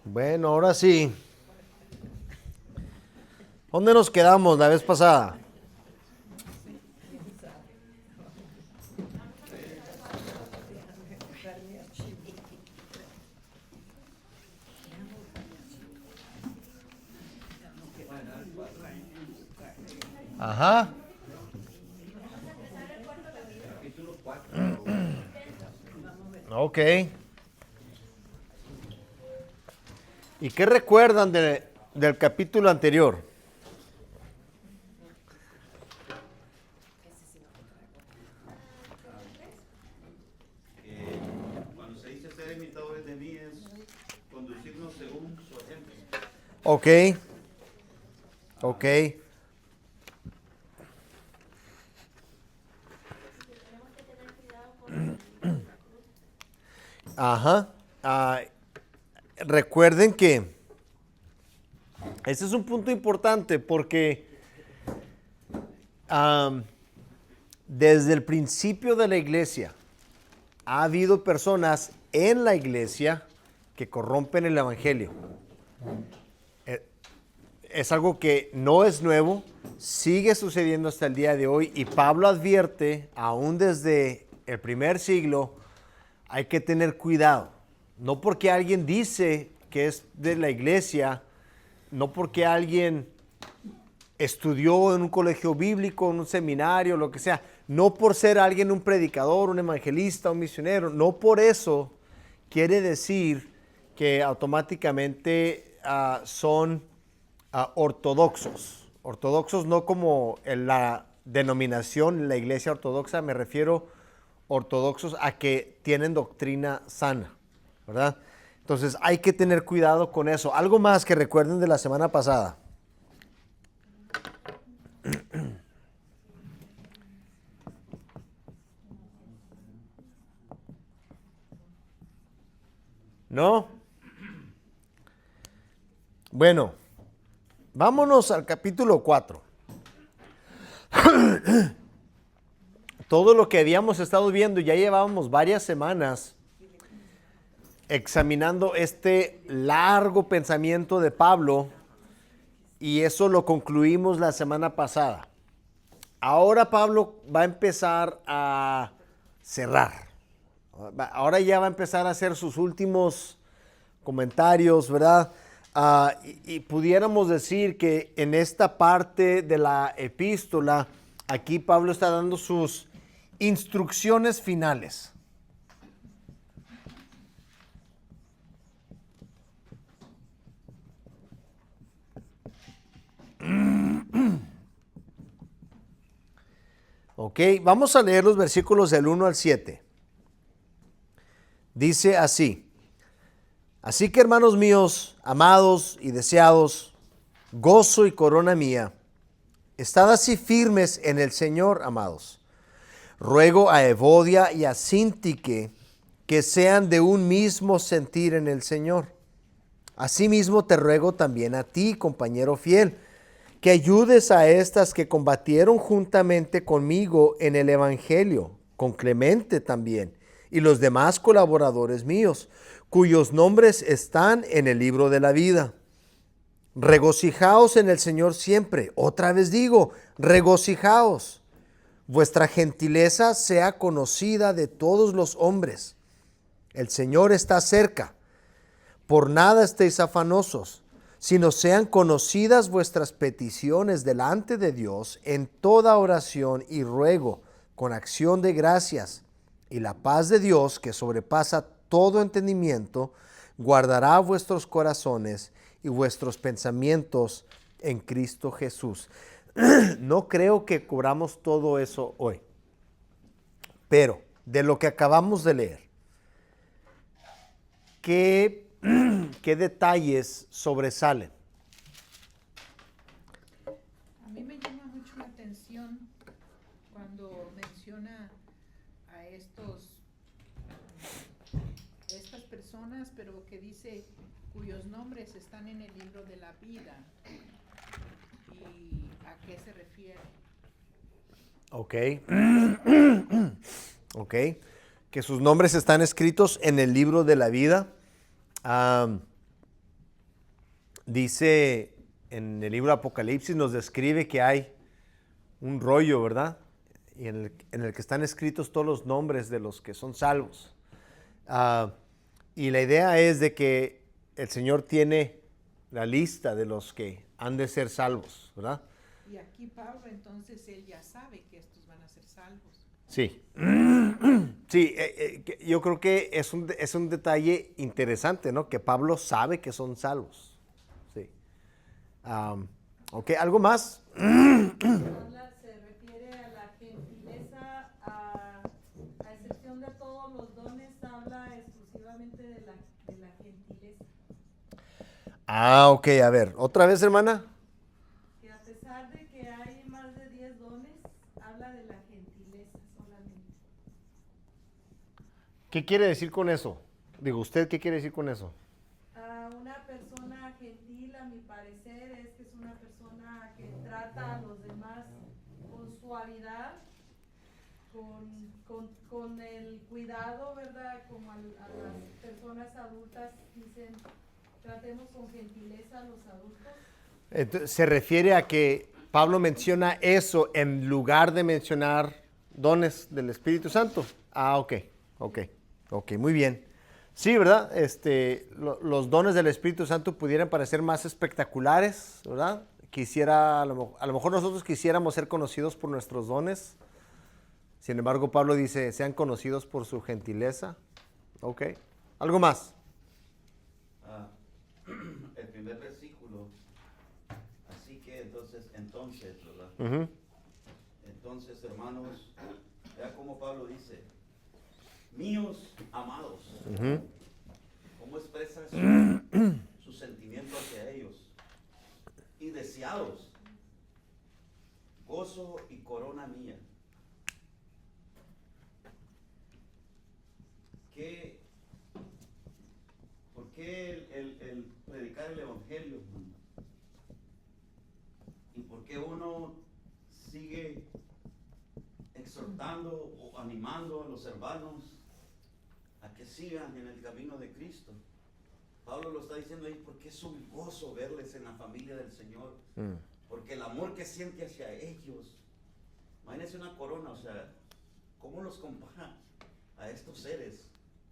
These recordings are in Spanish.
Bueno, ahora sí. ¿Dónde nos quedamos la vez pasada? Ajá. Ok. ¿Y qué recuerdan del capítulo anterior? Cuando se dice ser imitadores de mí es conducirnos según su ejemplo. Ok. Ok. Ajá. Recuerden que este es un punto importante porque desde el principio de la iglesia ha habido personas en la iglesia que corrompen el evangelio. Es algo que no es nuevo, sigue sucediendo hasta el día de hoy y Pablo advierte, aún desde el primer siglo, hay que tener cuidado. No porque alguien dice que es de la iglesia, no porque alguien estudió en un colegio bíblico, en un seminario, lo que sea, no por ser alguien un predicador, un evangelista, un misionero, no por eso quiere decir que automáticamente son ortodoxos. Ortodoxos no como en la denominación, la iglesia ortodoxa, me refiero ortodoxos a que tienen doctrina sana, ¿verdad? Entonces hay que tener cuidado con eso. Algo más que recuerden de la semana pasada. ¿No? Bueno, vámonos al capítulo 4. Todo lo que habíamos estado viendo, ya llevábamos varias semanas examinando este largo pensamiento de Pablo y eso lo concluimos la semana pasada. Ahora Pablo va a empezar a cerrar. Ahora ya va a empezar a hacer sus últimos comentarios, ¿verdad? Y pudiéramos decir que en esta parte de la epístola, aquí Pablo está dando sus instrucciones finales. Ok, vamos a leer los versículos del 1 al 7. Dice así: así que, hermanos míos, amados y deseados, gozo y corona mía, estad así firmes en el Señor, amados. Ruego a Evodia y a Síntique que sean de un mismo sentir en el Señor. Asimismo te ruego también a ti, compañero fiel, que ayudes a estas que combatieron juntamente conmigo en el Evangelio, con Clemente también, y los demás colaboradores míos, cuyos nombres están en el libro de la vida. Regocijaos en el Señor siempre. Otra vez digo, regocijaos. Vuestra gentileza sea conocida de todos los hombres. El Señor está cerca. Por nada estéis afanosos, sino sean conocidas vuestras peticiones delante de Dios en toda oración y ruego, con acción de gracias. Y la paz de Dios, que sobrepasa todo entendimiento, guardará vuestros corazones y vuestros pensamientos en Cristo Jesús. No creo que cubramos todo eso hoy, pero de lo que acabamos de leer, ¿qué detalles sobresalen? A mí me llama mucho la atención cuando menciona a estas personas, pero que dice cuyos nombres están en el libro de la vida. ¿Y a qué se refiere? Ok. Ok. Que sus nombres están escritos en el libro de la vida. Dice en el libro de Apocalipsis, nos describe que hay un rollo, ¿verdad? Y en el que están escritos todos los nombres de los que son salvos. Y la idea es de que el Señor tiene la lista de los que han de ser salvos, ¿verdad? Y aquí Pablo, entonces, él ya sabe que estos van a ser salvos. Sí. Sí, yo creo que es un detalle interesante, ¿no? Que Pablo sabe que son salvos. Sí. Ok, ¿algo más? Se refiere a la gentileza, a excepción de todos los dones, habla exclusivamente de la gentileza. Ok, a ver, otra vez, hermana. Que a pesar de que hay más de 10 dones, habla de la gentileza solamente. ¿Qué quiere decir con eso? Digo, ¿usted qué quiere decir con eso? Una persona gentil, a mi parecer, es que es una persona que trata a los demás con suavidad, con el cuidado, ¿verdad? Como a las personas adultas dicen, tratemos con gentileza a los adultos. Entonces, se refiere a que Pablo menciona eso en lugar de mencionar dones del Espíritu Santo. Ok, muy bien. Sí, ¿verdad? Los dones del Espíritu Santo pudieran parecer más espectaculares, ¿verdad? A lo mejor nosotros quisiéramos ser conocidos por nuestros dones. Sin embargo, Pablo dice, sean conocidos por su gentileza. Ok. ¿Algo más? El primer versículo. Así que entonces, ¿verdad? Uh-huh. Entonces, hermanos, vea cómo Pablo dice, míos amados. Uh-huh. ¿Cómo expresa su sentimiento hacia ellos? Y deseados, gozo y corona mía. ¿Por qué el predicar el Evangelio? ¿Y por qué uno sigue exhortando o animando a los hermanos a que sigan en el camino de Cristo? Pablo lo está diciendo ahí porque es un gozo verles en la familia del Señor. Porque el amor que siente hacia ellos, imagínense una corona, o sea, ¿cómo los compara a estos seres?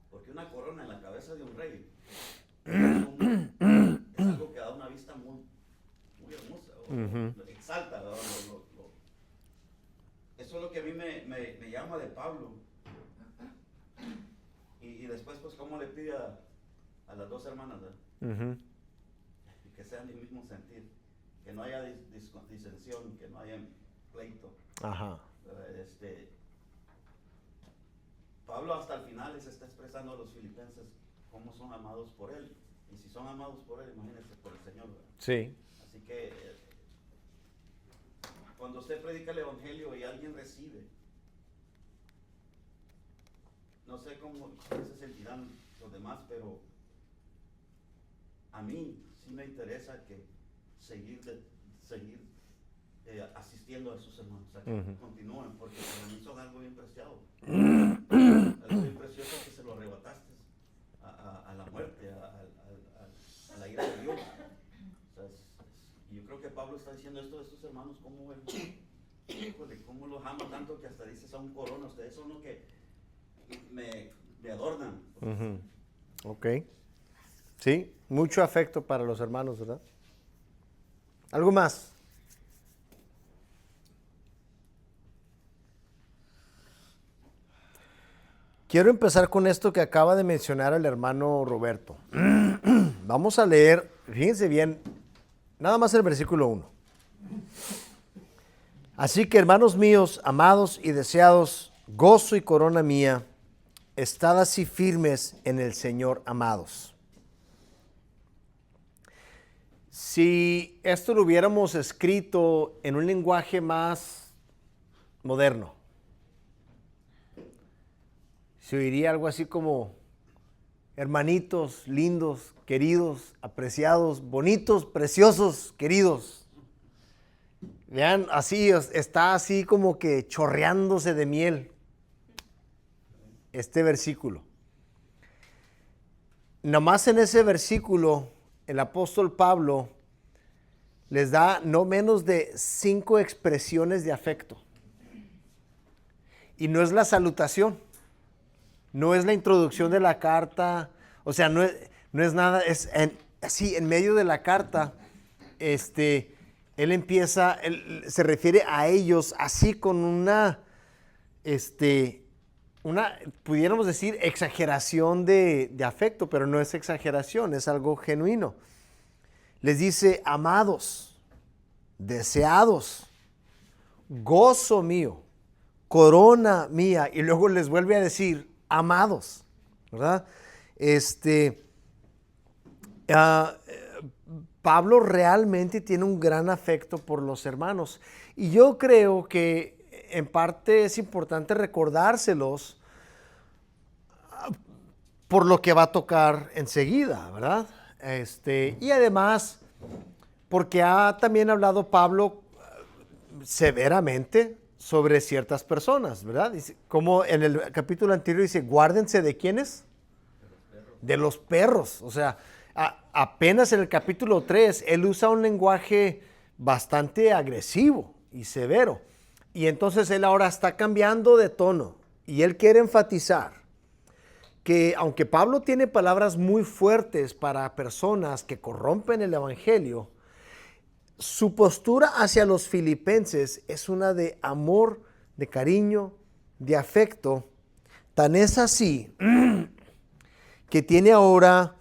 Porque una corona en la cabeza de un rey es algo que da una vista muy hermosa, exalta. Eso es lo que a mí me llama de Pablo. Y después, pues, ¿cómo le pide a las dos hermanas? Uh-huh. Que sean del mismo sentir, que no haya disensión, que no haya pleito. Ajá. Pablo hasta el final les está expresando a los filipenses cómo son amados por él. Y si son amados por él, imagínense por el Señor, ¿verdad? Sí. Así que cuando usted predica el Evangelio y alguien recibe, no sé cómo se sentirán los demás, pero a mí sí me interesa que seguir asistiendo a sus hermanos, o sea, que continúen, porque para mí son algo bien preciado. Algo bien precioso que se lo arrebataste a la muerte, a la ira de Dios. O sea, yo creo que Pablo está diciendo esto de estos hermanos, cómo los amo tanto que hasta dice son corona, ustedes son los que me adornan. Uh-huh. Ok. Sí, mucho afecto para los hermanos, ¿verdad? ¿Algo más? Quiero empezar con esto que acaba de mencionar el hermano Roberto. Vamos a leer, fíjense bien, nada más el versículo 1. Así que, hermanos míos, amados y deseados, gozo y corona mía, estad así firmes en el Señor, amados. Si esto lo hubiéramos escrito en un lenguaje más moderno, se oiría algo así como, hermanitos, lindos, queridos, apreciados, bonitos, preciosos, queridos. Vean, así está así como que chorreándose de miel este versículo. Nomás en ese versículo, el apóstol Pablo les da no menos de 5 expresiones de afecto. Y no es la salutación, no es la introducción de la carta, o sea, no es nada, es así en medio de la carta, él se refiere a ellos así con una, pudiéramos decir, exageración de afecto, pero no es exageración, es algo genuino. Les dice, amados, deseados, gozo mío, corona mía, y luego les vuelve a decir, amados, ¿verdad? Pablo realmente tiene un gran afecto por los hermanos, y yo creo que en parte es importante recordárselos por lo que va a tocar enseguida, ¿verdad? Y además, porque ha también hablado Pablo severamente sobre ciertas personas, ¿verdad? Dice, como en el capítulo anterior dice, guárdense de ¿quiénes? De los perros. O sea, apenas en el capítulo 3, él usa un lenguaje bastante agresivo y severo. Y entonces él ahora está cambiando de tono y él quiere enfatizar que aunque Pablo tiene palabras muy fuertes para personas que corrompen el evangelio, su postura hacia los filipenses es una de amor, de cariño, de afecto. Tan es así que tiene ahora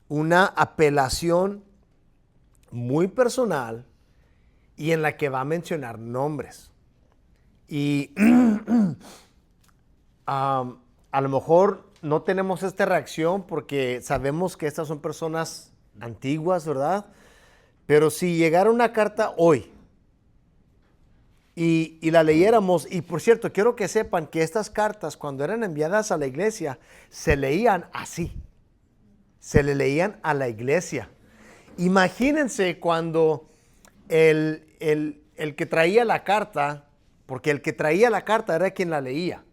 una apelación muy personal y en la que va a mencionar nombres. Y a lo mejor no tenemos esta reacción porque sabemos que estas son personas antiguas, ¿verdad? Pero si llegara una carta hoy y la leyéramos, y por cierto, quiero que sepan que estas cartas cuando eran enviadas a la iglesia, se leían así, se le leían a la iglesia. Imagínense cuando el que traía la carta, porque el que traía la carta era quien la leía.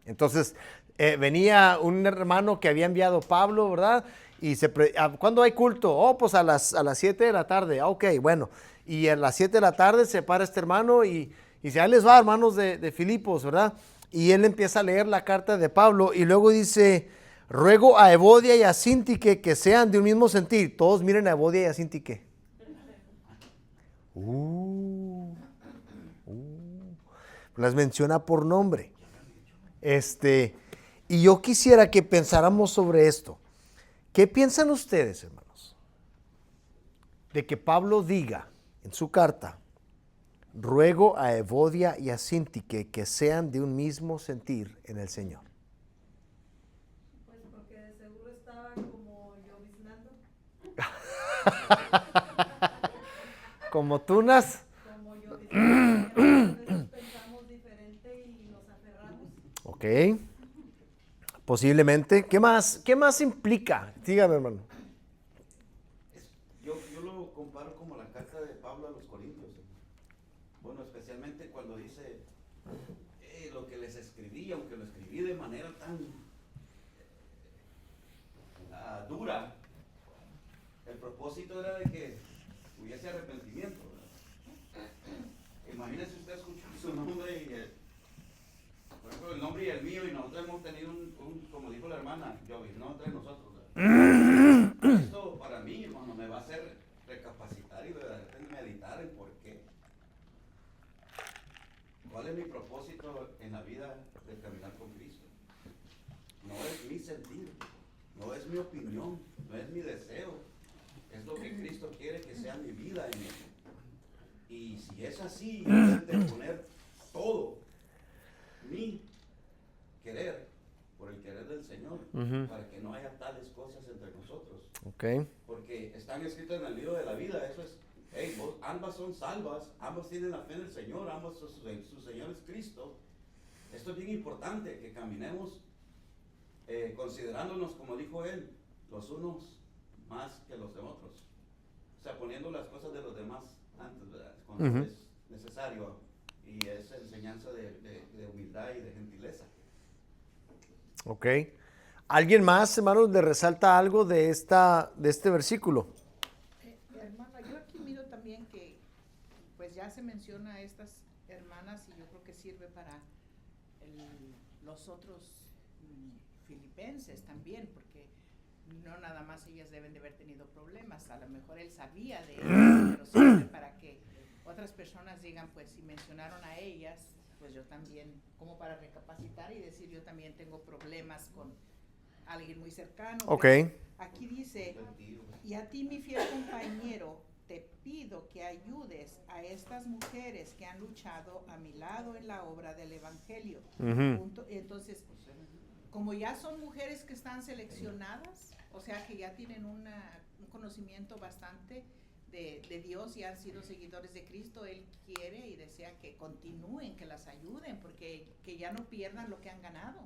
Entonces, venía un hermano que había enviado Pablo, ¿verdad? Y ¿cuándo hay culto? Oh, pues a las 7 de la tarde. Ok, bueno. Y a las 7 de la tarde se para este hermano y dice, ahí les va, hermanos de Filipos, ¿verdad? Y él empieza a leer la carta de Pablo y luego dice, ruego a Evodia y a Síntique que sean de un mismo sentir. Todos miren a Evodia y a Síntique. Las menciona por nombre. Y yo quisiera que pensáramos sobre esto. ¿Qué piensan ustedes, hermanos? De que Pablo diga en su carta, ruego a Evodia y a Síntique que sean de un mismo sentir en el Señor. Pues porque de seguro estaba como lloviznando. Como tunas. Como lloviznando. A veces pensamos diferente y nos aferramos. Ok. Posiblemente. ¿Qué más implica? Dígame, hermano. Yo lo comparo como la carta de Pablo a los Corintios. Bueno, especialmente cuando dice lo que les escribí, aunque lo escribí de manera tan dura, el propósito era de que hubiese arrepentimiento, ¿verdad? Imagínese usted escuchar su nombre y por ejemplo, el nombre y el mío, y nosotros hemos tenido como dijo la hermana, no entre nosotros. Esto para mí, hermano, me va a hacer recapacitar y meditar en por qué. ¿Cuál es mi propósito en la vida de caminar con Cristo? No es mi sentir, no es mi opinión, no es mi deseo. Es lo que Cristo quiere que sea mi vida en Él. Y si es así, deben de poner todo mi querer por el querer del Señor, para que no haya tales cosas entre nosotros. Okay. Porque están escritos en el libro de la vida, eso es, ambas son salvas, ambas tienen la fe en el Señor, ambas su Señor es Cristo. Esto es bien importante, que caminemos considerándonos, como dijo él, los unos más que los de otros. O sea, poniendo las cosas de los demás antes, ¿verdad? Cuando Ujú. es necesario, y es enseñanza de humildad y de gentileza. Ok. ¿Alguien más, hermanos, le resalta algo de este versículo? Hermana, yo aquí miro también que pues ya se menciona a estas hermanas y yo creo que sirve para los otros filipenses también, porque no nada más ellas deben de haber tenido problemas, a lo mejor él sabía de ellas, pero sirve para que otras personas digan, pues si mencionaron a ellas, pues yo también, como para recapacitar y decir yo también tengo problemas con alguien muy cercano. Ok. Pero aquí dice, y a ti mi fiel compañero, te pido que ayudes a estas mujeres que han luchado a mi lado en la obra del Evangelio. Ujú. Entonces, como ya son mujeres que están seleccionadas, o sea que ya tienen un conocimiento bastante de Dios y han sido seguidores de Cristo, Él quiere y desea que continúen, que las ayuden, porque que ya no pierdan lo que han ganado.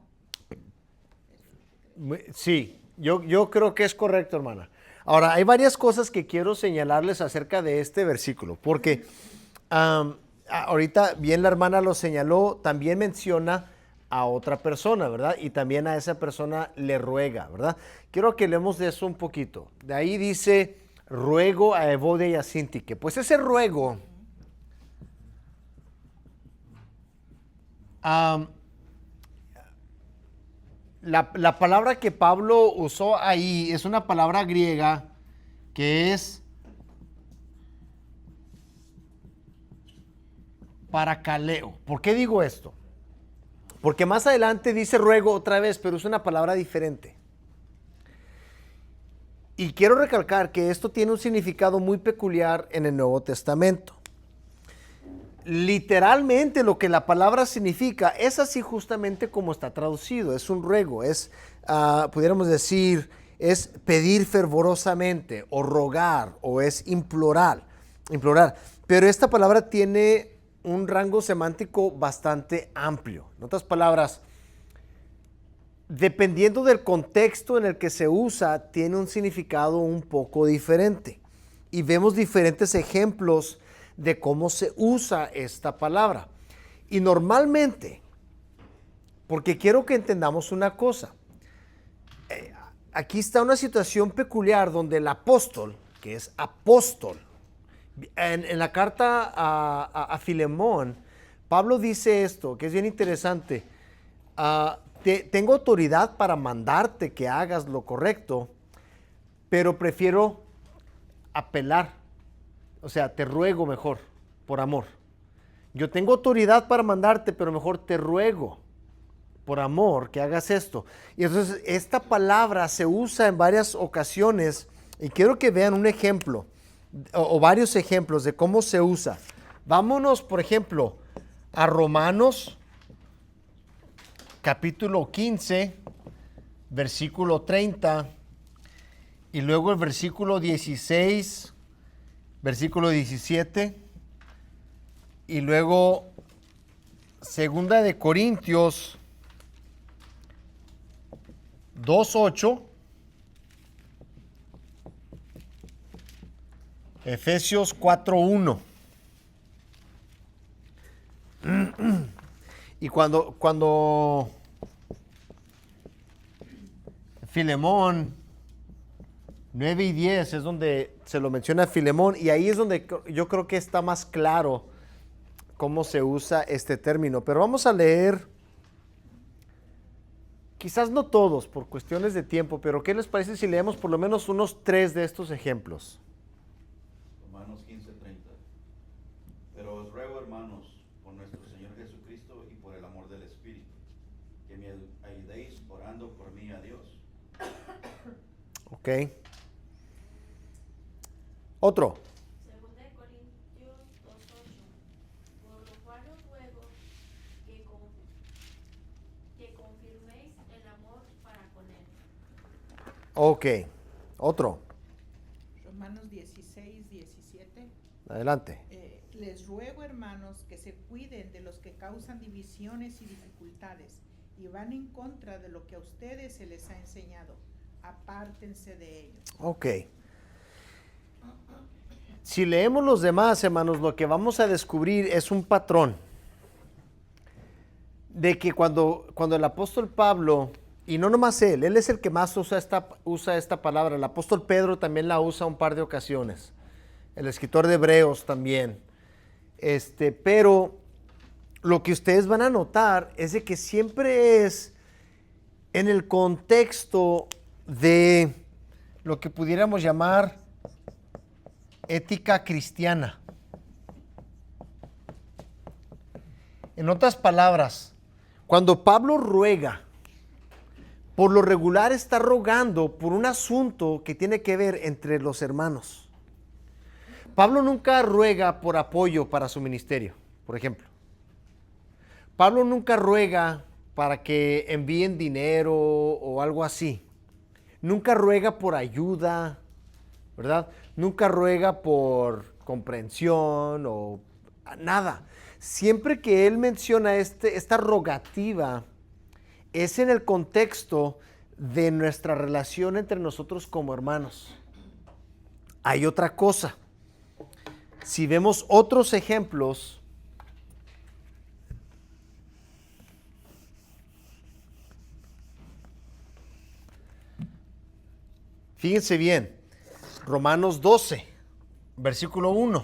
Sí, yo creo que es correcto, hermana. Ahora, hay varias cosas que quiero señalarles acerca de este versículo, porque ahorita bien la hermana lo señaló, también menciona a otra persona, ¿verdad? Y también a esa persona le ruega, ¿verdad? Quiero que leemos de eso un poquito. De ahí dice, ruego a Evodia y a Sintique. Pues ese ruego la palabra que Pablo usó ahí es una palabra griega que es parakaleo. ¿Por qué digo esto? Porque más adelante dice ruego otra vez, pero es una palabra diferente. Y quiero recalcar que esto tiene un significado muy peculiar en el Nuevo Testamento. Literalmente lo que la palabra significa es así justamente como está traducido, es un ruego, es, pudiéramos decir, es pedir fervorosamente o rogar o es implorar. Pero esta palabra tiene un rango semántico bastante amplio. En otras palabras, dependiendo del contexto en el que se usa, tiene un significado un poco diferente. Y vemos diferentes ejemplos de cómo se usa esta palabra. Y normalmente, porque quiero que entendamos una cosa, aquí está una situación peculiar donde el apóstol, que es apóstol, en la carta a Filemón, Pablo dice esto, que es bien interesante. Tengo autoridad para mandarte que hagas lo correcto, pero prefiero apelar. O sea, te ruego mejor, por amor. Yo tengo autoridad para mandarte, pero mejor te ruego, por amor, que hagas esto. Y entonces esta palabra se usa en varias ocasiones y quiero que vean un ejemplo o varios ejemplos de cómo se usa. Vámonos, por ejemplo, a Romanos capítulo 15, versículo 30 y luego el versículo 16, versículo 17 y luego segunda de Corintios 2:8, Efesios 4:1. Y cuando Filemón 9 y 10 es donde se lo menciona a Filemón, y ahí es donde yo creo que está más claro cómo se usa este término. Pero vamos a leer, quizás no todos por cuestiones de tiempo, pero ¿qué les parece si leemos por lo menos unos 3 de estos ejemplos? Romanos 15:30. Pero os ruego, hermanos, por nuestro Señor Jesucristo y por el amor del Espíritu, que me ayudéis orando por mí a Dios. Ok. Otro. Segunda de Corintios 2:8, por lo cual os ruego que confirméis el amor para con él. Ok. Otro. Romanos 16, 17. Adelante. Les ruego, hermanos, que se cuiden de los que causan divisiones y dificultades y van en contra de lo que a ustedes se les ha enseñado. Apártense de ellos. Ok. Si leemos los demás, hermanos, lo que vamos a descubrir es un patrón de que cuando el apóstol Pablo, y no nomás él es el que más usa esta palabra, el apóstol Pedro también la usa un par de ocasiones, el escritor de Hebreos también, pero lo que ustedes van a notar es de que siempre es en el contexto de lo que pudiéramos llamar ética cristiana. En otras palabras, cuando Pablo ruega, por lo regular está rogando por un asunto que tiene que ver entre los hermanos. Pablo nunca ruega por apoyo para su ministerio, por ejemplo. Pablo nunca ruega para que envíen dinero o algo así. Nunca ruega por ayuda, ¿verdad? Nunca ruega por comprensión o nada. Siempre que él menciona esta rogativa, es en el contexto de nuestra relación entre nosotros como hermanos. Hay otra cosa. Si vemos otros ejemplos, fíjense bien, Romanos 12, versículo 1.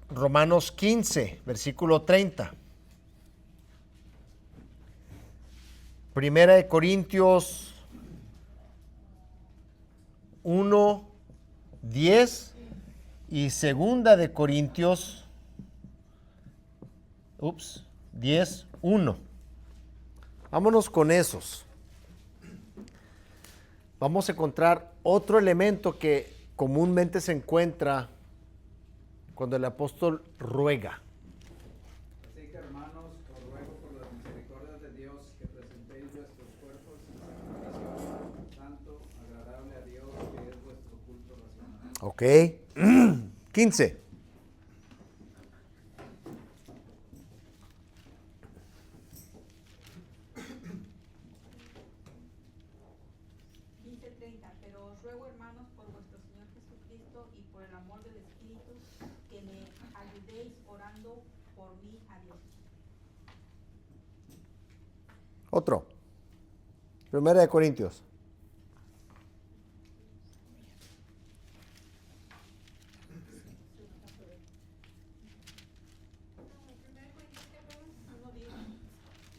Romanos 15, versículo 30. Primera de Corintios 1, 10 y segunda de Corintios 10, 1. Vámonos con esos. Vamos a encontrar otro elemento que comúnmente se encuentra cuando el apóstol ruega. Así que, hermanos, os ruego por las misericordias de Dios que presentéis vuestros cuerpos en sacrificio santo, agradable a Dios, que es vuestro culto racional. Ok. 15. Dice 30, pero os ruego, hermanos, por vuestro Señor Jesucristo y por el amor del Espíritu, que me ayudéis orando por mí a Dios. Otro. Primera de Corintios.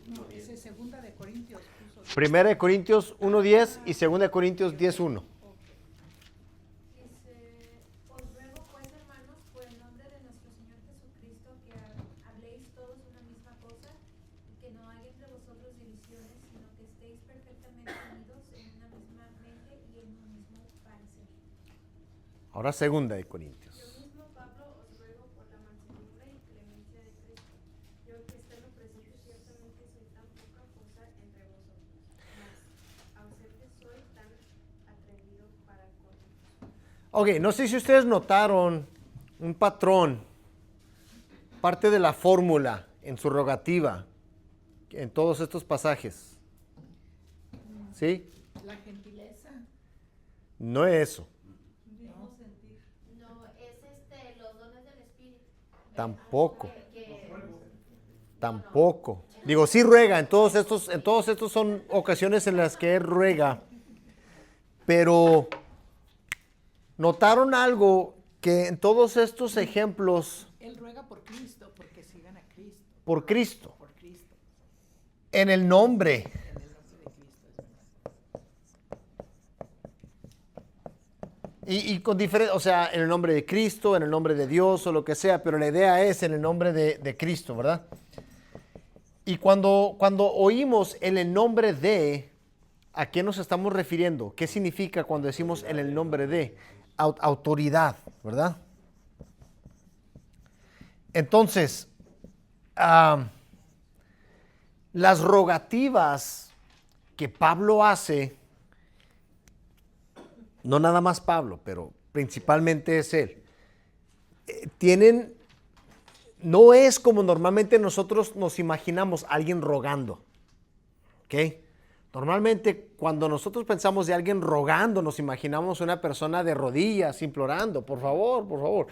No, ese es segunda de Corintios. puso- Primera de Corintios 1:10 y segunda de Corintios 10:1. Dice, os ruego pues, hermanos, por el nombre de nuestro Señor Jesucristo, que habléis todos una misma cosa, y que no haya entre vosotros divisiones, sino que estéis perfectamente unidos en una misma mente y en un mismo parecer. Ahora segunda de Corintios. Yo mismo, Pablo, os ruego por la mansedumbre y clemencia de Cristo. Yo que está en lo presente ciertamente soy tan poca cosa entre vosotros, mas ausente soy tan atrevido para con vosotros. Ok, no sé si ustedes notaron un patrón, parte de la fórmula en su rogativa, en todos estos pasajes. ¿Sí? La gentileza. No es eso. Mismo sentir. No, es los dones del Espíritu. Tampoco. Que Tampoco. Digo, sí ruega, en todos estos son ocasiones en las que él ruega. Pero notaron algo que en todos estos ejemplos Él ruega por Cristo, porque sigan a Cristo. por Cristo, Por Cristo. en el nombre. En el nombre de Cristo. Es verdad. Y con diferente, o sea, en el nombre de Cristo, en el nombre de Dios o lo que sea, pero la idea es en el nombre de Cristo, ¿verdad? Y cuando oímos en el nombre de, ¿a qué nos estamos refiriendo? ¿Qué significa cuando decimos en el nombre de? Autoridad, ¿verdad? Entonces, las rogativas que Pablo hace, no nada más Pablo, pero principalmente es él, no es como normalmente nosotros nos imaginamos a alguien rogando, ¿ok? Normalmente cuando nosotros pensamos de alguien rogando, nos imaginamos una persona de rodillas, implorando, por favor, por favor.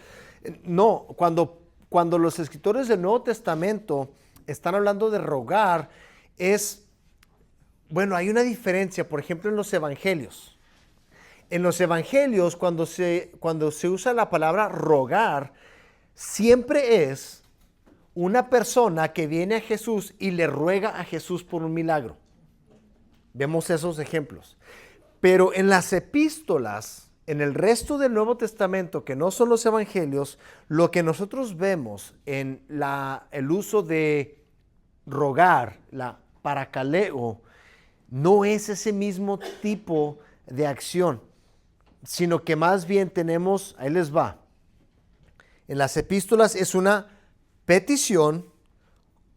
No, cuando los escritores del Nuevo Testamento están hablando de rogar, hay una diferencia, por ejemplo, en los evangelios. En los evangelios, cuando se usa la palabra rogar, siempre es una persona que viene a Jesús y le ruega a Jesús por un milagro. Vemos esos ejemplos. Pero en las epístolas, en el resto del Nuevo Testamento, que no son los evangelios, lo que nosotros vemos en el uso de rogar, la parakaleo, no es ese mismo tipo de acción, sino que más bien tenemos, ahí les va, en las epístolas es una petición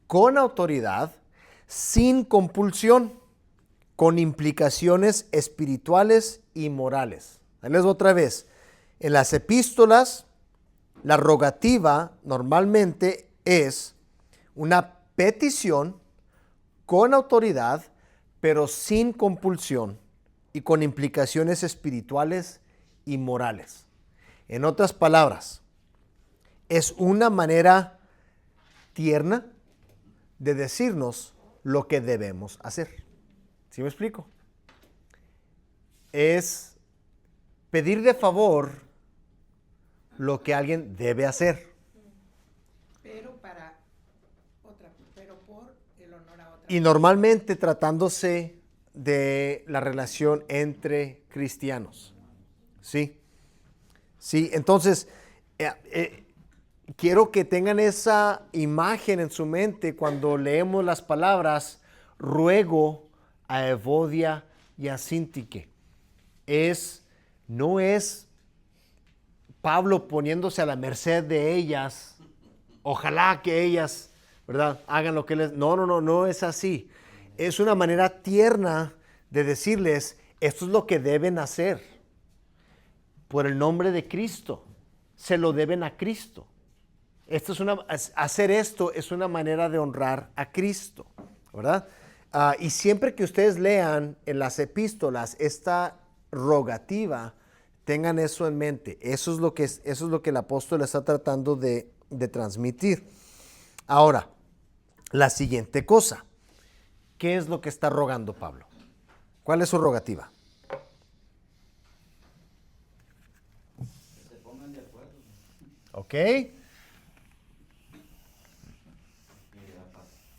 con autoridad, sin compulsión, con implicaciones espirituales y morales. Ahí les voy otra vez. En las epístolas, la rogativa normalmente es una petición con autoridad, pero sin compulsión y con implicaciones espirituales y morales. En otras palabras, es una manera tierna de decirnos lo que debemos hacer. ¿Sí me explico? Es pedir de favor lo que alguien debe hacer. Pero por el honor a otra. Y normalmente tratándose de la relación entre cristianos. ¿Sí? Sí, entonces, quiero que tengan esa imagen en su mente cuando leemos las palabras ruego a Evodia y a Síntique. No es Pablo poniéndose a la merced de ellas, ojalá que ellas, ¿verdad?, hagan lo que les... No es así. Es una manera tierna de decirles, esto es lo que deben hacer. Por el nombre de Cristo, se lo deben a Cristo. Hacer esto es una manera de honrar a Cristo, ¿verdad? Y siempre que ustedes lean en las epístolas esta rogativa, tengan eso en mente. Eso es lo que el apóstol está tratando de transmitir. Ahora, la siguiente cosa. ¿Qué es lo que está rogando Pablo? ¿Cuál es su rogativa? Que se pongan de acuerdo. ¿Ok?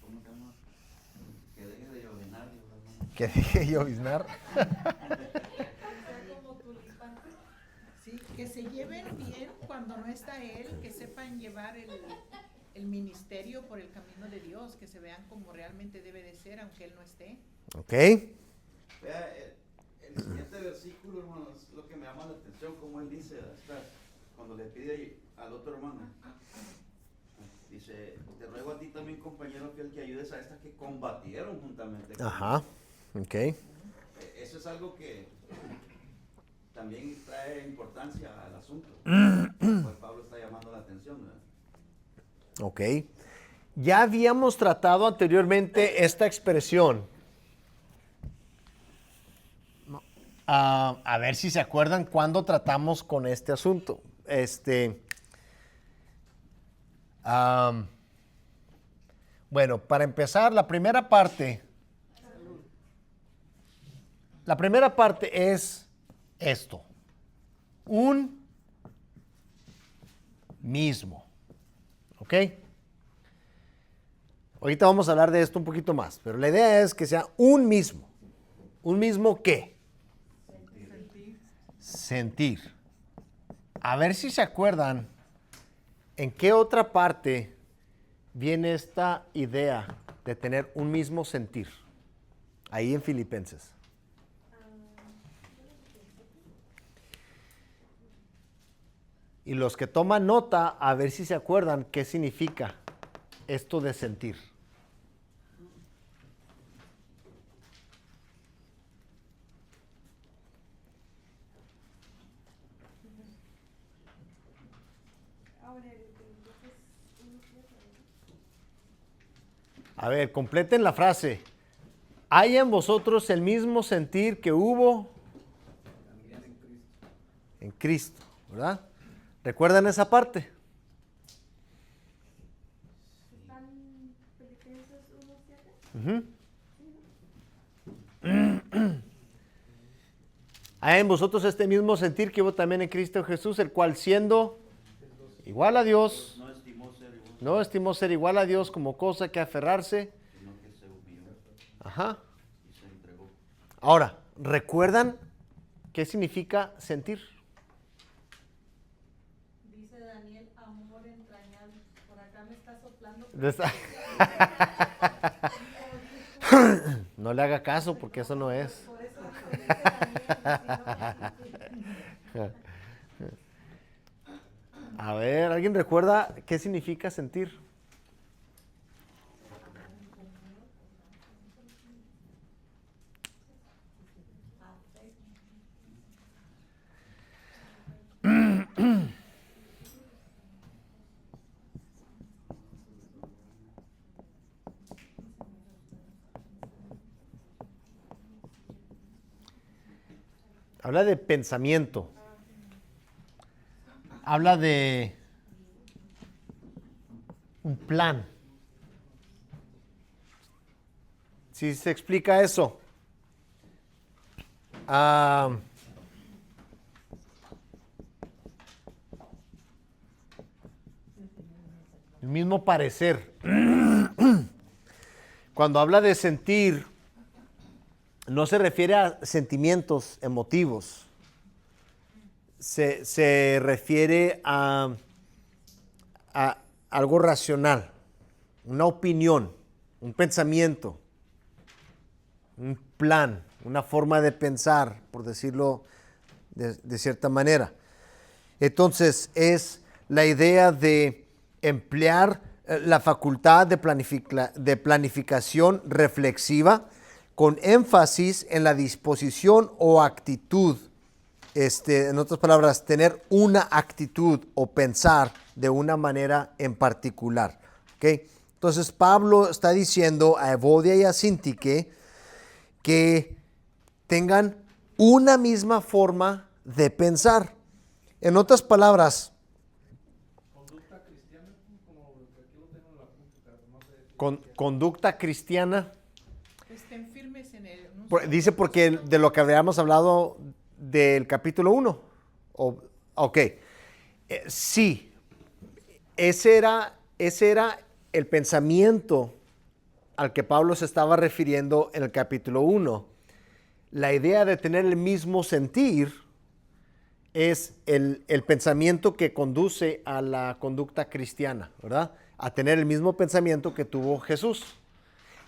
¿Cómo se llama? Que deje de llovinar, dijo el hermano. Que deje lloviznar. Sí, que se lleven bien cuando no está él, que sepan llevar el ministerio por el camino de Dios, que se vean como realmente debe de ser, aunque él no esté. ¿Ok? Vea, el siguiente versículo, hermano, es lo que me llama la atención, como él dice, cuando le pide al otro hermano, dice, te ruego a ti también, compañero, que ayudes a estas que combatieron juntamente conmigo. Ajá. Ok. Eso es algo que también trae importancia al asunto. Pues Pablo está llamando la atención, ¿verdad? Ok. Ya habíamos tratado anteriormente esta expresión. A ver si se acuerdan cuándo tratamos con este asunto. Bueno, para empezar, la primera parte es esto. Un mismo. ¿Ok? Ahorita vamos a hablar de esto un poquito más, pero la idea es que sea un mismo. ¿Un mismo qué? Sentir. A ver si se acuerdan en qué otra parte viene esta idea de tener un mismo sentir. Ahí en Filipenses. Y los que toman nota, a ver si se acuerdan qué significa esto de sentir. A ver, completen la frase. haya en vosotros el mismo sentir que hubo también en Cristo. en Cristo, ¿verdad? ¿Recuerdan esa parte? ¿Están Filipenses 1:7? Ujú. Haya en vosotros este mismo sentir que hubo también en Cristo Jesús, el cual siendo igual a Dios, No estimó ser igual, a Dios como cosa que aferrarse. sino que se humilló Ajá. y se entregó. Ahora, ¿recuerdan qué significa sentir? Dice Daniel, amor entrañable. Por acá me está soplando. No le haga caso porque eso no es. Por eso dice Daniel. A ver, ¿alguien recuerda qué significa sentir? Habla de pensamiento. Habla de un plan. ¿Sí se explica eso? El mismo parecer. Cuando habla de sentir, no se refiere a sentimientos emotivos. Se refiere a algo racional, una opinión, un pensamiento, un plan, una forma de pensar, por decirlo de cierta manera. Entonces, es la idea de emplear la facultad de planificación reflexiva con énfasis en la disposición o actitud. En otras palabras, tener una actitud o pensar de una manera en particular. ¿Okay? Entonces, Pablo está diciendo a Evodia y a Síntique que tengan una misma forma de pensar. En otras palabras, Conducta cristiana, como aquí lo tengo en la punta, pero no sé. conducta cristiana. Estén firmes en el... Dice porque de lo que habíamos hablado del capítulo 1. Ok. Sí. Ese era el pensamiento al que Pablo se estaba refiriendo en el capítulo 1. La idea de tener el mismo sentir es el pensamiento que conduce a la conducta cristiana, ¿verdad? A tener el mismo pensamiento que tuvo Jesús.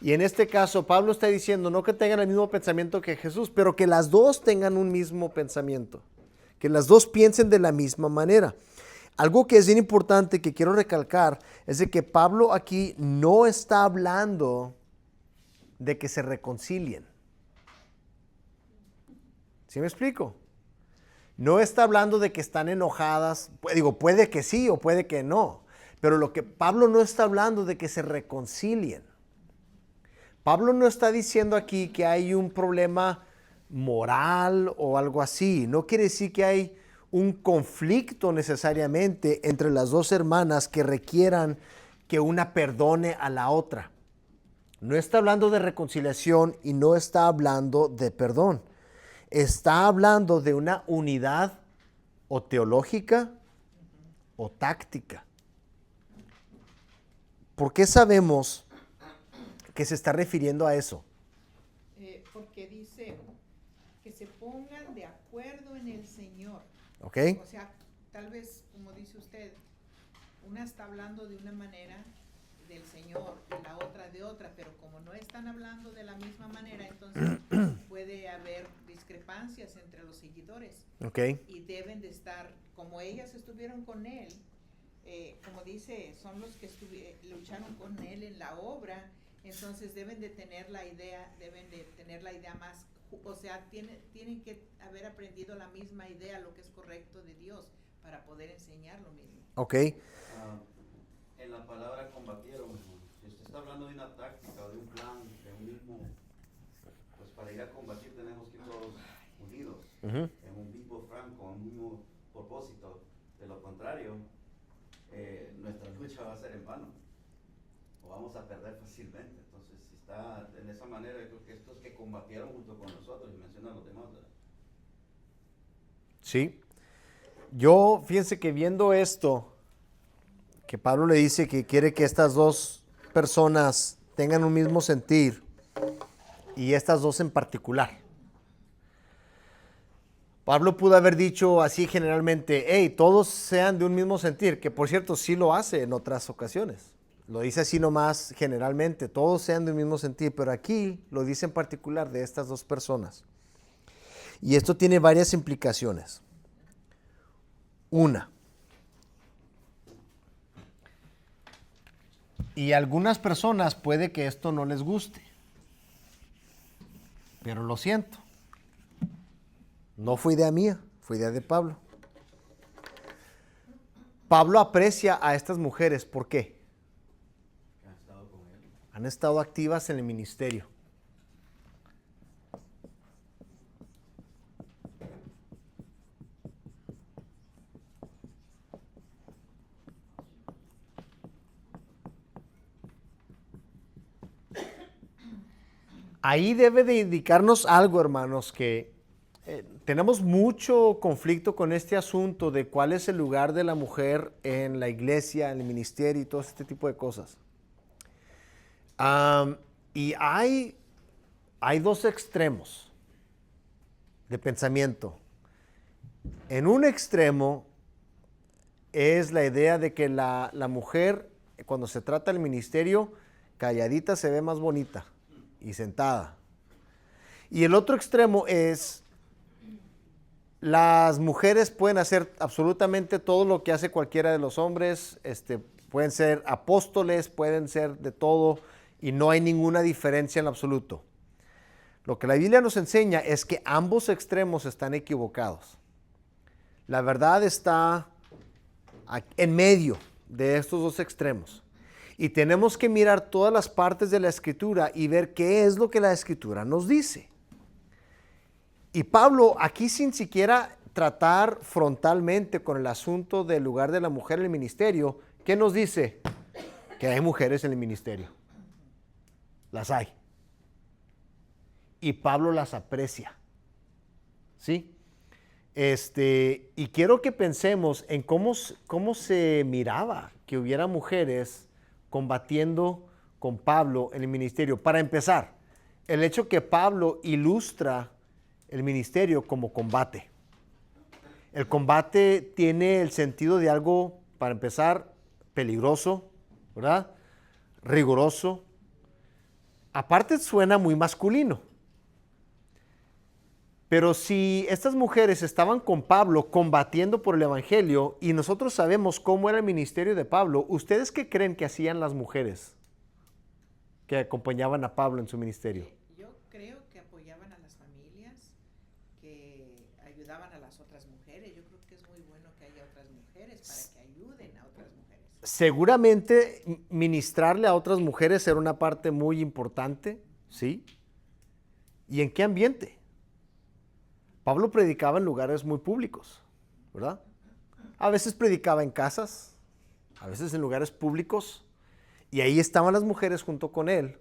Y en este caso, Pablo está diciendo no que tengan el mismo pensamiento que Jesús, pero que las dos tengan un mismo pensamiento, que las dos piensen de la misma manera. Algo que es bien importante que quiero recalcar es de que Pablo aquí no está hablando de que se reconcilien. ¿Sí me explico? No está hablando de que están enojadas. Digo, puede que sí o puede que no. Pero lo que Pablo no está hablando de que se reconcilien. Pablo no está diciendo aquí que hay un problema moral o algo así. No quiere decir que hay un conflicto necesariamente entre las dos hermanas que requieran que una perdone a la otra. No está hablando de reconciliación y no está hablando de perdón. Está hablando de una unidad o teológica o táctica. ¿Por qué sabemos que se está refiriendo a eso? Porque dice que se pongan de acuerdo en el Señor. ¿Ok? O sea, tal vez, como dice usted, una está hablando de una manera del Señor y la otra de otra, pero como no están hablando de la misma manera, entonces puede haber discrepancias entre los seguidores. ¿Ok? Y deben de estar, como ellas estuvieron con él, como dice, son los que lucharon con él en la obra, entonces deben de tener la idea más, o sea, tienen que haber aprendido la misma idea, lo que es correcto de Dios, para poder enseñar lo mismo. ¿Ok? En la palabra combatieron, hermano. Si usted está hablando de una táctica, de un plan, de un mismo para ir a combatir tenemos que ir todos unidos, Ujú. en un mismo franco, en un mismo propósito. De lo contrario, nuestra lucha va a ser en vano, o vamos a perder fácilmente. Entonces, si está en esa manera, yo creo que estos que combatieron junto con nosotros, y mencionan los demás, ¿verdad? Sí. Yo, fíjense que viendo esto, que Pablo le dice que quiere que estas dos personas tengan un mismo sentir, y estas dos en particular. Pablo pudo haber dicho así generalmente, hey, todos sean de un mismo sentir, que por cierto sí lo hace en otras ocasiones. Lo dice así nomás generalmente, todos sean de un mismo sentir, pero aquí lo dice en particular de estas dos personas. Y esto tiene varias implicaciones. Una, y a algunas personas puede que esto no les guste, pero lo siento. No fue idea mía, fue idea de Pablo. Pablo aprecia a estas mujeres, ¿por qué? Que han estado con él. Han estado activas en el ministerio. Ahí debe de indicarnos algo, hermanos, que tenemos mucho conflicto con este asunto de cuál es el lugar de la mujer en la iglesia, en el ministerio y todo este tipo de cosas. Y hay dos extremos de pensamiento. En un extremo es la idea de que la mujer, cuando se trata del ministerio, calladita se ve más bonita y sentada. Y el otro extremo es, las mujeres pueden hacer absolutamente todo lo que hace cualquiera de los hombres, pueden ser apóstoles, pueden ser de todo, y no hay ninguna diferencia en absoluto. Lo que la Biblia nos enseña es que ambos extremos están equivocados. La verdad está en medio de estos dos extremos. Y tenemos que mirar todas las partes de la Escritura y ver qué es lo que la Escritura nos dice. Y Pablo, aquí sin siquiera tratar frontalmente con el asunto del lugar de la mujer en el ministerio, ¿qué nos dice? Que hay mujeres en el ministerio. Las hay. Y Pablo las aprecia. ¿Sí? Y quiero que pensemos en cómo se miraba que hubiera mujeres combatiendo con Pablo en el ministerio. Para empezar, el hecho que Pablo ilustra el ministerio como combate. El combate tiene el sentido de algo, para empezar, peligroso, ¿verdad? Riguroso. Aparte suena muy masculino. Pero si estas mujeres estaban con Pablo combatiendo por el evangelio y nosotros sabemos cómo era el ministerio de Pablo, ¿ustedes qué creen que hacían las mujeres que acompañaban a Pablo en su ministerio? Yo creo que apoyaban a las familias, que ayudaban a las otras mujeres. Yo creo que es muy bueno que haya otras mujeres para que ayuden a otras mujeres. Seguramente ministrarle a otras mujeres era una parte muy importante, ¿sí? ¿Y en qué ambiente? Pablo predicaba en lugares muy públicos, ¿verdad? A veces predicaba en casas, a veces en lugares públicos, y ahí estaban las mujeres junto con él,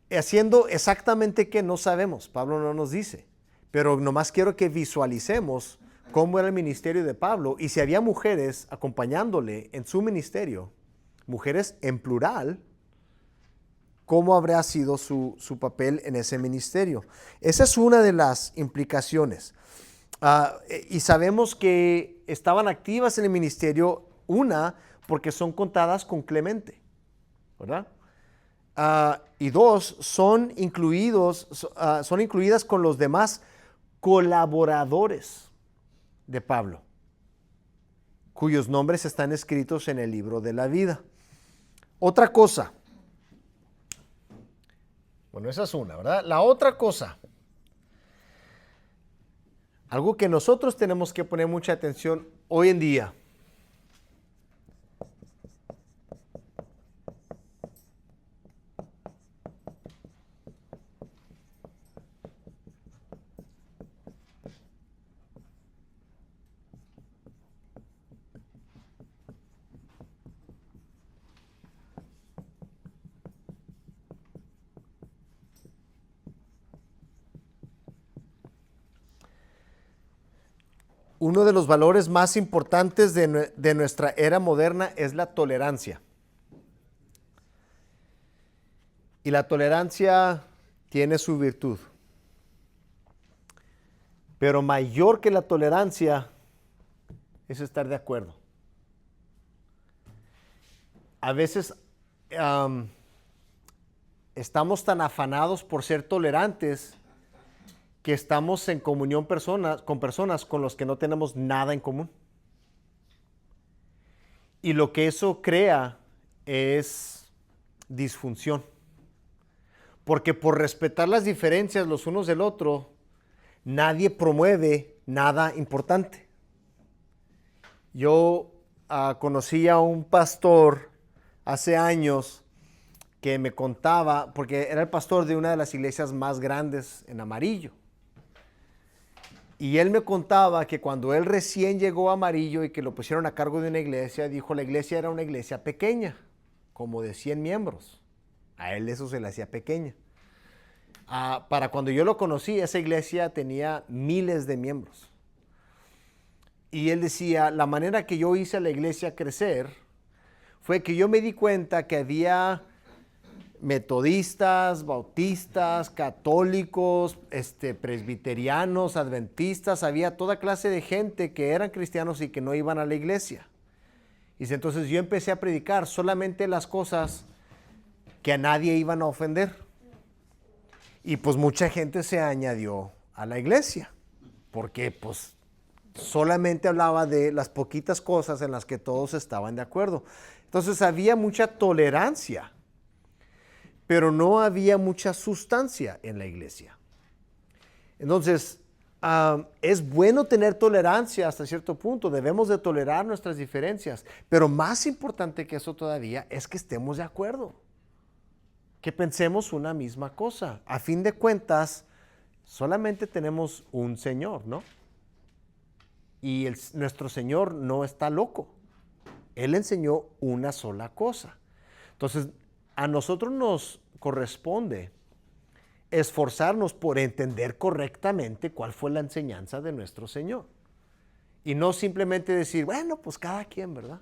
haciendo exactamente qué no sabemos, Pablo no nos dice, pero nomás quiero que visualicemos cómo era el ministerio de Pablo, y si había mujeres acompañándole en su ministerio, mujeres en plural, cómo habría sido su papel en ese ministerio. Esa es una de las implicaciones. Y sabemos que estaban activas en el ministerio, una, porque son contadas con Clemente, ¿verdad? Y dos, son incluidas con los demás colaboradores de Pablo, cuyos nombres están escritos en el libro de la vida. Otra cosa. Bueno, esa es una, ¿verdad? La otra cosa, algo que nosotros tenemos que poner mucha atención hoy en día. uno de los valores más importantes de nuestra era moderna es la tolerancia. Y la tolerancia tiene su virtud. Pero mayor que la tolerancia es estar de acuerdo. A veces estamos tan afanados por ser tolerantes que estamos en comunión con personas con las que no tenemos nada en común. Y lo que eso crea es disfunción. Porque por respetar las diferencias los unos del otro, nadie promueve nada importante. Yo conocí a un pastor hace años que me contaba, porque era el pastor de una de las iglesias más grandes en Amarillo. Y él me contaba que cuando él recién llegó a Amarillo y que lo pusieron a cargo de una iglesia, dijo, la iglesia era una iglesia pequeña, como de 100 miembros. A él eso se le hacía pequeña. Para cuando yo lo conocí, esa iglesia tenía miles de miembros. Y él decía, la manera que yo hice a la iglesia crecer fue que yo me di cuenta que había metodistas, bautistas, católicos, presbiterianos, adventistas, había toda clase de gente que eran cristianos y que no iban a la iglesia. Y entonces yo empecé a predicar solamente las cosas que a nadie iban a ofender. Y pues mucha gente se añadió a la iglesia, porque pues solamente hablaba de las poquitas cosas en las que todos estaban de acuerdo. Entonces había mucha tolerancia, pero no había mucha sustancia en la iglesia. Entonces, es bueno tener tolerancia hasta cierto punto, debemos de tolerar nuestras diferencias, pero más importante que eso todavía es que estemos de acuerdo, que pensemos una misma cosa. A fin de cuentas, solamente tenemos un Señor, ¿no? Y nuestro Señor no está loco. Él enseñó una sola cosa. Entonces, a nosotros nos corresponde esforzarnos por entender correctamente cuál fue la enseñanza de nuestro Señor. Y no simplemente decir, bueno, pues cada quien, ¿verdad?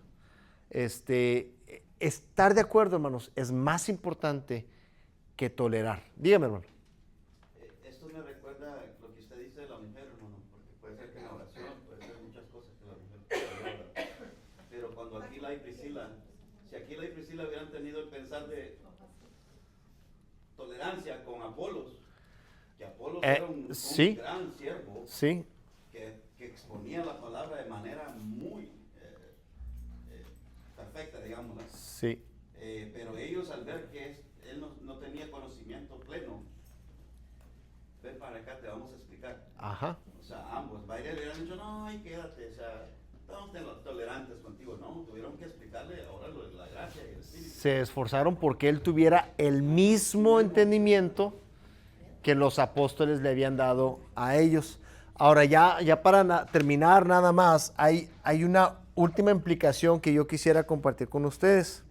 Estar de acuerdo, hermanos, es más importante que tolerar. Dígame, hermano. Esto me recuerda lo que usted dice de la mujer, hermano, porque puede ser que en la oración, puede ser muchas cosas que la mujer puede orar. Pero cuando Aquila y Priscila, si Aquila y Priscila hubieran tenido el pensar de tolerancia con Apolos, que Apolos era un gran siervo, sí, que exponía la palabra de manera muy perfecta, digamos. sí. Pero ellos al ver que él no tenía conocimiento pleno, ven para acá, te vamos a explicar. Ajá. O sea, ambos, Baile le hubieran dicho, no, ay, quédate, o sea, estamos tolerantes contigo, no, tuvieron que explicarle ahora lo de la gracia y el espíritu. Se esforzaron porque él tuviera el mismo entendimiento que los apóstoles le habían dado a ellos. Ahora, ya para terminar nada más, hay una última implicación que yo quisiera compartir con ustedes.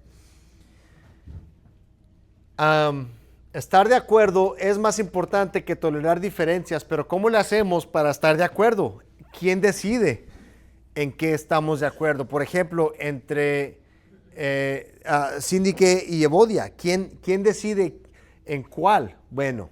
Estar de acuerdo es más importante que tolerar diferencias, pero ¿cómo le hacemos para estar de acuerdo? ¿Quién decide en qué estamos de acuerdo? Por ejemplo, entre Síndique y Evodia, ¿quién decide en cuál? Bueno,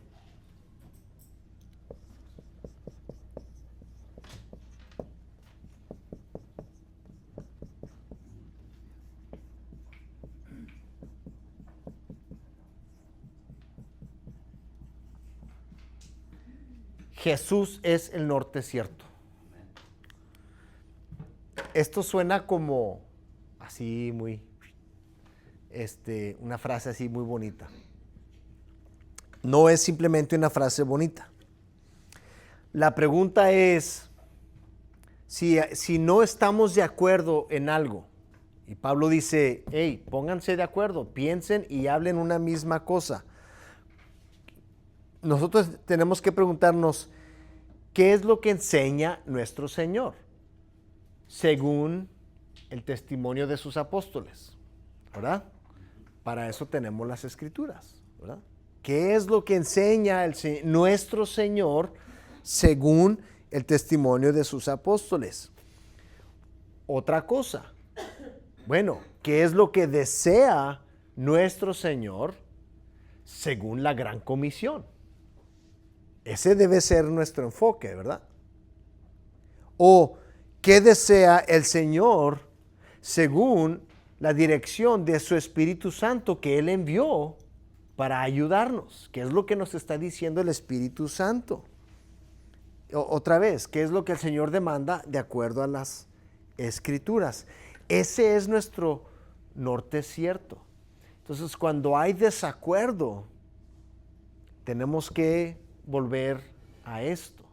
Jesús es el norte cierto. Esto suena como así muy, una frase así muy bonita. No es simplemente una frase bonita. La pregunta es, si no estamos de acuerdo en algo, y Pablo dice, hey, pónganse de acuerdo, piensen y hablen una misma cosa. Nosotros tenemos que preguntarnos, ¿qué es lo que enseña nuestro Señor? Según el testimonio de sus apóstoles, ¿verdad? Para eso tenemos las Escrituras, ¿verdad? ¿Qué es lo que enseña nuestro Señor según el testimonio de sus apóstoles. Otra cosa, bueno, ¿qué es lo que desea nuestro Señor según la gran comisión? Ese debe ser nuestro enfoque, ¿verdad? O ¿qué desea el Señor según la dirección de su Espíritu Santo que Él envió para ayudarnos? ¿Qué es lo que nos está diciendo el Espíritu Santo? Otra vez, ¿qué es lo que el Señor demanda de acuerdo a las Escrituras? Ese es nuestro norte cierto. Entonces, cuando hay desacuerdo, tenemos que volver a esto.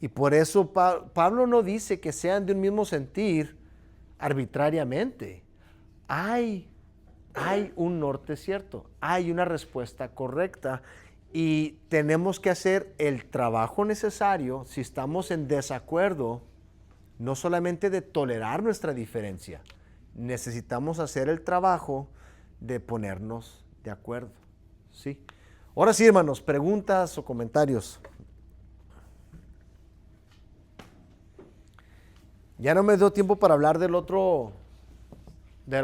Y por eso Pablo no dice que sean de un mismo sentir arbitrariamente. Hay un norte cierto, hay una respuesta correcta y tenemos que hacer el trabajo necesario si estamos en desacuerdo, no solamente de tolerar nuestra diferencia, necesitamos hacer el trabajo de ponernos de acuerdo. ¿Sí? Ahora sí, hermanos, preguntas o comentarios. Ya no me dio tiempo para hablar de la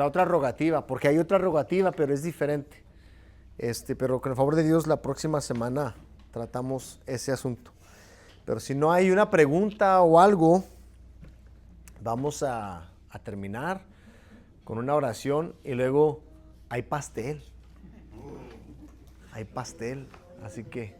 otra rogativa, porque hay otra rogativa, pero es diferente. Pero con el favor de Dios, la próxima semana tratamos ese asunto. Pero si no hay una pregunta o algo, vamos a terminar con una oración y luego hay pastel. Hay pastel, así que